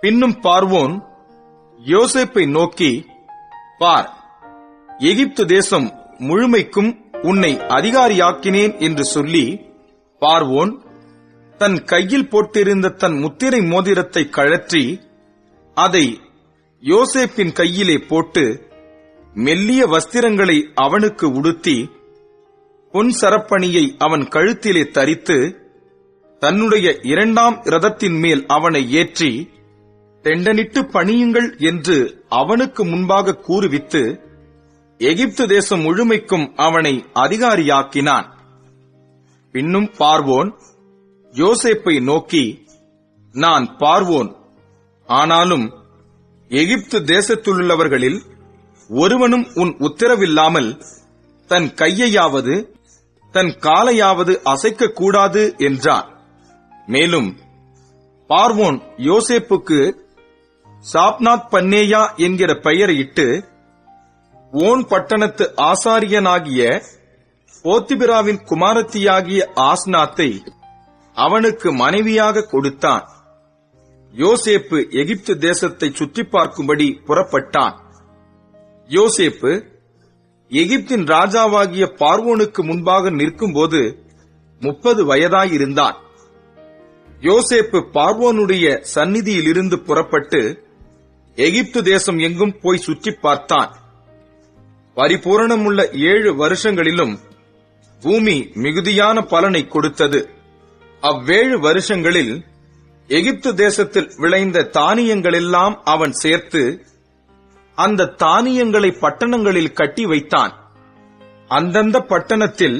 பின்னும் பார்வோன் யோசேப்பை நோக்கி, பார், எகிப்து தேசம் முழுமைக்கும் உன்னை அதிகாரியாக்கினேன் என்று சொல்லி, பார்வோன் தன் கையில் போட்டிருந்த தன் முத்திரை மோதிரத்தை கழற்றி அதை யோசேப்பின் கையிலே போட்டு மெல்லிய வஸ்திரங்களை அவனுக்கு உடுத்தி பொன் சரப்பணியை அவன் கழுத்திலே தரித்து தன்னுடைய 2ஆம் இரதத்தின் மேல் அவனை ஏற்றி தெண்டனிட்டு பணியுங்கள் என்று அவனுக்கு முன்பாக கூறுவித்து எகிப்து தேசம் முழுமைக்கும் அவனை அதிகாரியாக்கினான். பின்னும் பார்வோன் யோசேப்பை நோக்கி, நான் பார்வோன், ஆனாலும் எகிப்து தேசத்திலுள்ளவர்களில் ஒருவனும் உன் உத்தரவில்லாமல் தன் கையையாவது தன் காலையாவது அசைக்க கூடாது என்றான். மேலும் பார்வோன் யோசேப்புக்கு சாப்நாத் பன்னேயா என்கிற பெயரையிட்டு ஓன் பட்டணத்து ஆசாரியனாகிய போத்திபிராவின் குமாரத்தியாகிய ஆஸ்நாத்தை அவனுக்கு மனைவியாக கொடுத்தான். யோசேப்பு எகிப்து தேசத்தை சுற்றி பார்க்கும்படி புறப்பட்டான். யோசேப்பு எகிப்தின் ராஜாவாகிய பார்வோனுக்கு முன்பாக நிற்கும்போது 30 வயதாயிருந்தான். யோசேப்பு பார்வோனுடைய சந்நிதியிலிருந்து புறப்பட்டு எகிப்து தேசம் எங்கும் போய் சுற்றி பார்த்தான். பரிபூரணமுள்ள 7 வருஷங்களிலும் பூமி மிகுதியான பலனை கொடுத்தது. அவ்வேழு வருஷங்களில் எகிப்து தேசத்தில் விளைந்த தானியங்களெல்லாம் அவன் சேர்த்து அந்த தானியங்களை பட்டணங்களில் கட்டி வைத்தான். அந்தந்த பட்டணத்தில்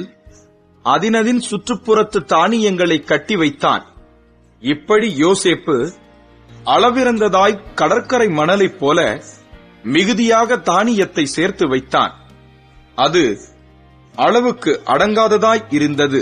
அதினதின் சுற்றுப்புறத்து தானியங்களை கட்டி வைத்தான். இப்படி யோசேப்பு அளவிறந்ததாய் கடற்கரை மணலைப் போல மிகுதியாக தானியத்தை சேர்த்து வைத்தான். அது அளவுக்கு அடங்காததாய் இருந்தது.